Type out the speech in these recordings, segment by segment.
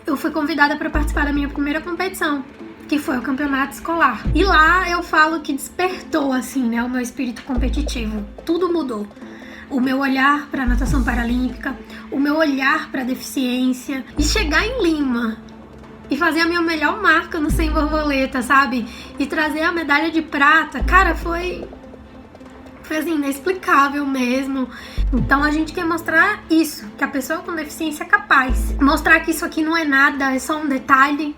Eu fui convidada para participar da minha primeira competição, que foi o campeonato escolar. E lá eu falo que despertou, assim, né, o meu espírito competitivo. Tudo mudou. O meu olhar para a natação paralímpica, o meu olhar para a deficiência. E chegar em Lima e fazer a minha melhor marca no 100 borboleta, sabe? E trazer a medalha de prata, cara, foi assim, inexplicável mesmo. Então a gente quer mostrar isso, que a pessoa com deficiência é capaz. Mostrar que isso aqui não é nada, é só um detalhe.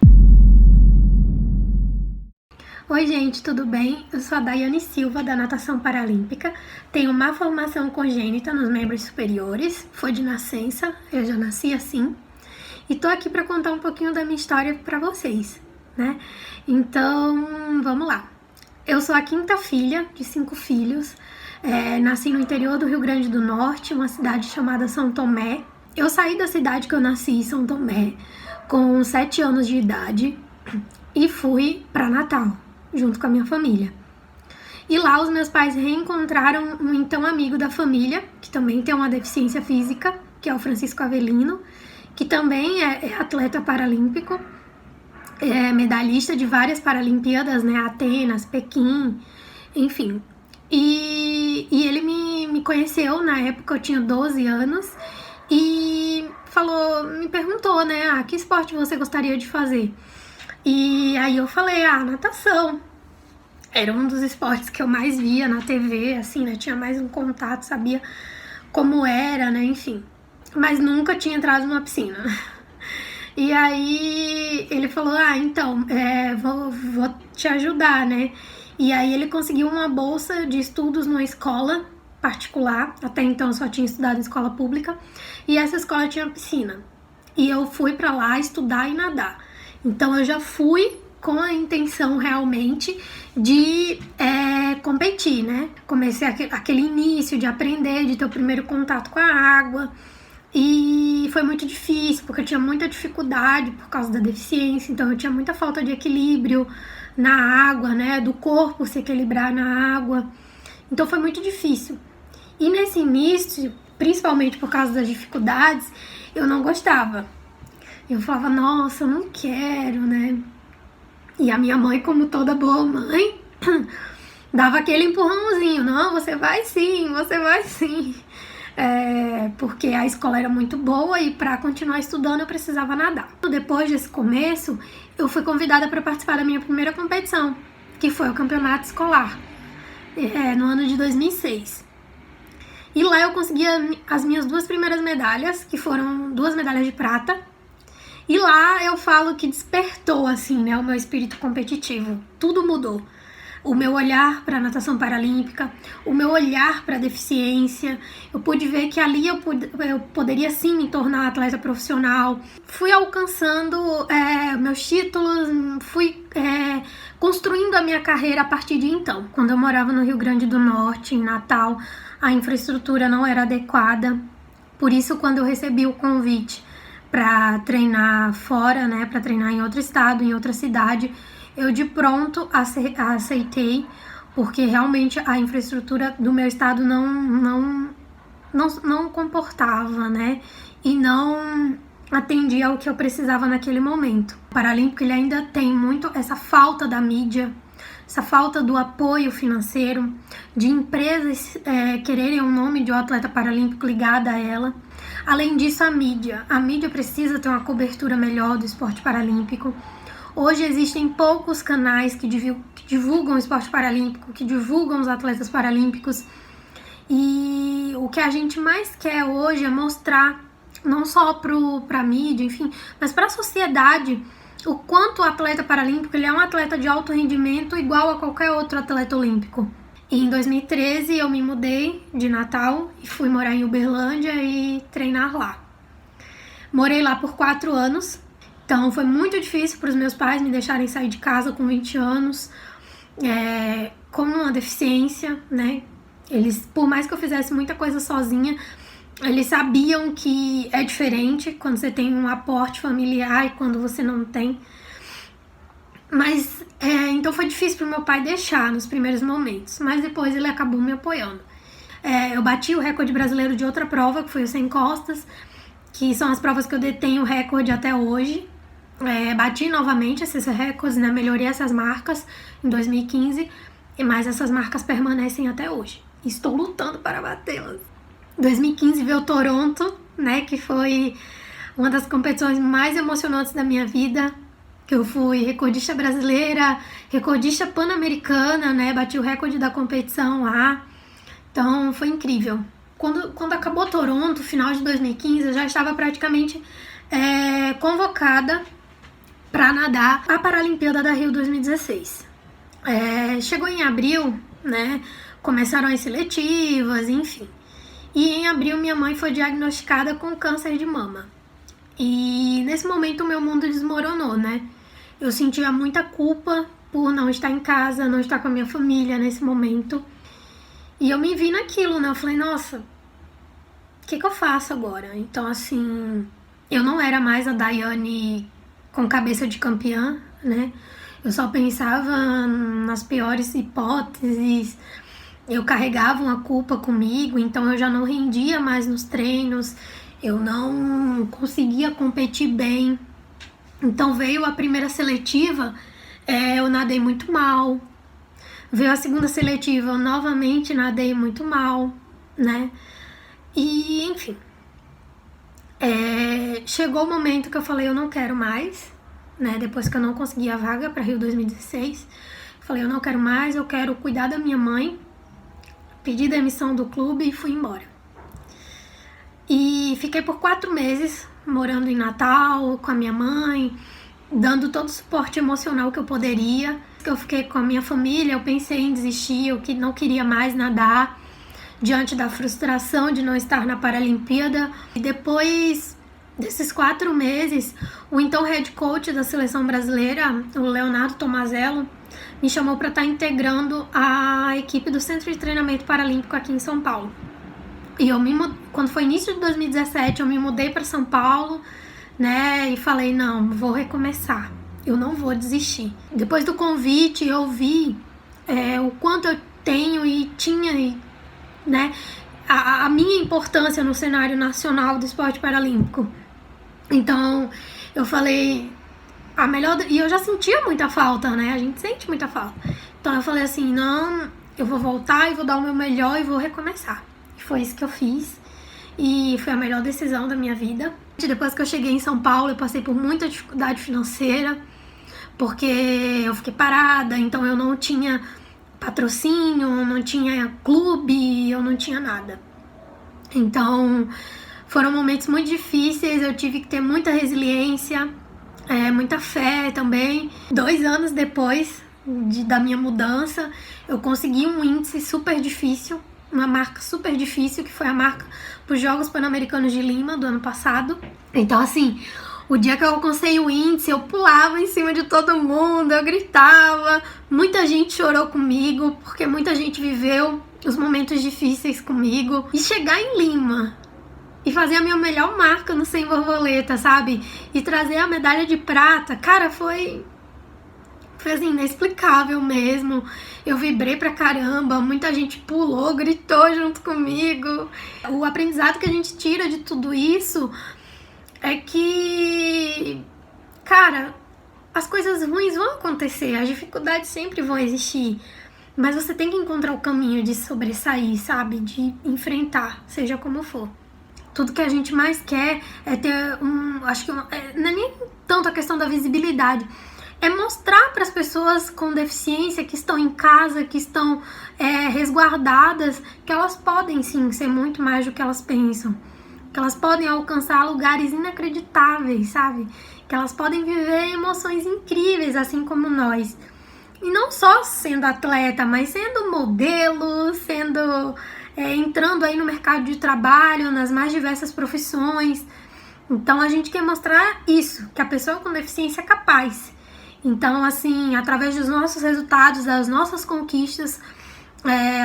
Oi gente, tudo bem? Eu sou a Daiane Silva, da Natação Paralímpica. Tenho má formação congênita nos membros superiores, foi de nascença, eu já nasci assim. E tô aqui para contar um pouquinho da minha história para vocês, né? Então, vamos lá. Eu sou a quinta filha de 5 filhos. Nasci no interior do Rio Grande do Norte, uma cidade chamada São Tomé. Eu saí da cidade que eu nasci, São Tomé, com 7 anos de idade e fui para Natal, junto com a minha família. E lá os meus pais reencontraram um então amigo da família, que também tem uma deficiência física, que é o Francisco Avelino, que também é atleta paralímpico, é medalhista de várias Paralimpíadas, né? Atenas, Pequim, enfim. E ele me conheceu na época, eu tinha 12 anos, e me perguntou, né? Que esporte você gostaria de fazer? E aí eu falei, natação. Era um dos esportes que eu mais via na TV, assim, né? Tinha mais um contato, sabia como era, né? Enfim. Mas nunca tinha entrado numa piscina. E aí ele falou, então, vou te ajudar, né? E aí ele conseguiu uma bolsa de estudos numa escola particular. Até então eu só tinha estudado em escola pública. E essa escola tinha piscina. E eu fui pra lá estudar e nadar. Então eu já fui com a intenção realmente de competir, né? Comecei aquele início de aprender, de ter o primeiro contato com a água. E foi muito difícil, porque eu tinha muita dificuldade por causa da deficiência, então eu tinha muita falta de equilíbrio na água, né, do corpo se equilibrar na água, então foi muito difícil. E nesse início, principalmente por causa das dificuldades, eu não gostava. Eu falava, nossa, eu não quero, né? E a minha mãe, como toda boa mãe, dava aquele empurrãozinho, não, você vai sim, você vai sim. Porque a escola era muito boa e para continuar estudando eu precisava nadar. Depois desse começo, eu fui convidada para participar da minha primeira competição, que foi o campeonato escolar, no ano de 2006. E lá eu consegui as minhas 2 primeiras medalhas, que foram 2 medalhas de prata. E lá eu falo que despertou, assim, né, o meu espírito competitivo. Tudo mudou. O meu olhar para a natação paralímpica, o meu olhar para a deficiência. Eu pude ver que ali eu poderia sim me tornar atleta profissional. Fui alcançando meus títulos, fui construindo a minha carreira a partir de então. Quando eu morava no Rio Grande do Norte, em Natal, a infraestrutura não era adequada. Por isso, quando eu recebi o convite para treinar fora, né, para treinar em outro estado, em outra cidade, eu de pronto aceitei, porque realmente a infraestrutura do meu estado não comportava, né? E não atendia ao que eu precisava naquele momento. O Paralímpico ele ainda tem muito essa falta da mídia, essa falta do apoio financeiro, de empresas quererem o nome de um atleta paralímpico ligado a ela. Além disso, a mídia precisa ter uma cobertura melhor do esporte paralímpico. Hoje existem poucos canais que divulgam o esporte paralímpico, que divulgam os atletas paralímpicos. E o que a gente mais quer hoje é mostrar, não só para a mídia, enfim, mas para a sociedade, o quanto o atleta paralímpico ele é um atleta de alto rendimento igual a qualquer outro atleta olímpico. E em 2013 eu me mudei de Natal e fui morar em Uberlândia e treinar lá. Morei lá por 4 anos. Então foi muito difícil para os meus pais me deixarem sair de casa com 20 anos, com uma deficiência, né? Eles, por mais que eu fizesse muita coisa sozinha, eles sabiam que é diferente quando você tem um aporte familiar e quando você não tem. Mas, então foi difícil para o meu pai deixar nos primeiros momentos, mas depois ele acabou me apoiando. Eu bati o recorde brasileiro de outra prova, que foi o 100 costas, que são as provas que eu detenho o recorde até hoje. Bati novamente esses recordes, né? Melhorei essas marcas em 2015, mas essas marcas permanecem até hoje. Estou lutando para batê-las. 2015 veio Toronto, né? Que foi uma das competições mais emocionantes da minha vida. Que eu fui recordista brasileira, recordista pan-americana, né? Bati o recorde da competição lá. Então foi incrível. Quando acabou Toronto, final de 2015, eu já estava praticamente convocada para nadar a Paralimpíada da Rio 2016. Chegou em abril, né? Começaram as seletivas, enfim. E em abril minha mãe foi diagnosticada com câncer de mama. E nesse momento o meu mundo desmoronou, né? Eu sentia muita culpa por não estar em casa, não estar com a minha família nesse momento. E eu me vi naquilo, né? Eu falei, nossa, o que eu faço agora? Então, assim, eu não era mais a Daiane com cabeça de campeã, né? Eu só pensava nas piores hipóteses. Eu carregava uma culpa comigo, então eu já não rendia mais nos treinos. Eu não conseguia competir bem. Então veio a primeira seletiva, eu nadei muito mal. Veio a segunda seletiva, eu novamente nadei muito mal, né? E, enfim, chegou o momento que eu falei, eu não quero mais, né? Depois que eu não consegui a vaga para Rio 2016, falei, eu não quero mais, eu quero cuidar da minha mãe. Pedi demissão do clube e fui embora. E fiquei por 4 meses morando em Natal com a minha mãe, dando todo o suporte emocional que eu poderia. Eu fiquei com a minha família, eu pensei em desistir, eu não queria mais nadar diante da frustração de não estar na Paralimpíada. E depois desses 4 meses, o então head coach da seleção brasileira, o Leonardo Tomazello, me chamou para estar integrando a equipe do Centro de Treinamento Paralímpico aqui em São Paulo. E quando foi início de 2017, eu me mudei para São Paulo, né? E falei, não, vou recomeçar. Eu não vou desistir. Depois do convite, eu vi o quanto eu tenho e tinha, né? A minha importância no cenário nacional do esporte paralímpico. Então, eu falei, e eu já sentia muita falta, né? A gente sente muita falta. Então, eu falei assim, não, eu vou voltar e vou dar o meu melhor e vou recomeçar. Foi isso que eu fiz e foi a melhor decisão da minha vida. Depois que eu cheguei em São Paulo, eu passei por muita dificuldade financeira, porque eu fiquei parada, então eu não tinha patrocínio, não tinha clube, eu não tinha nada. Então, foram momentos muito difíceis, eu tive que ter muita resiliência, muita fé também. 2 anos depois da minha mudança, eu consegui um índice super difícil, uma marca super difícil, que foi a marca para os Jogos Pan-Americanos de Lima do ano passado. Então, assim, o dia que eu alcancei o índice, eu pulava em cima de todo mundo, eu gritava, muita gente chorou comigo, porque muita gente viveu os momentos difíceis comigo. E chegar em Lima e fazer a minha melhor marca no 100 borboleta, sabe? E trazer a medalha de prata, cara, foi assim, inexplicável mesmo. Eu vibrei pra caramba, muita gente pulou, gritou junto comigo. O aprendizado que a gente tira de tudo isso é que, cara, as coisas ruins vão acontecer, as dificuldades sempre vão existir, mas você tem que encontrar o caminho de sobressair, sabe? De enfrentar, seja como for. Tudo que a gente mais quer é ter acho que não é nem tanto a questão da visibilidade, é mostrar para as pessoas com deficiência que estão em casa, que estão resguardadas, que elas podem sim ser muito mais do que elas pensam, que elas podem alcançar lugares inacreditáveis, sabe? Que elas podem viver emoções incríveis, assim como nós. E não só sendo atleta, mas sendo modelo, entrando aí no mercado de trabalho, nas mais diversas profissões. Então a gente quer mostrar isso, que a pessoa com deficiência é capaz. Então, assim, através dos nossos resultados, das nossas conquistas,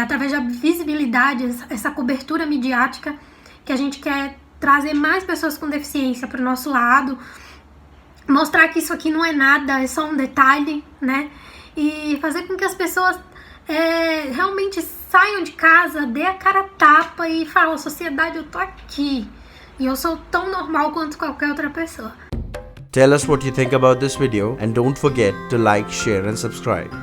através da visibilidade, essa cobertura midiática, que a gente quer trazer mais pessoas com deficiência para o nosso lado, mostrar que isso aqui não é nada, é só um detalhe, né? E fazer com que as pessoas realmente saiam de casa, dê a cara a tapa e falem, sociedade, eu tô aqui, E eu sou tão normal quanto qualquer outra pessoa. Tell us what you think about this video and don't forget to like, share and subscribe.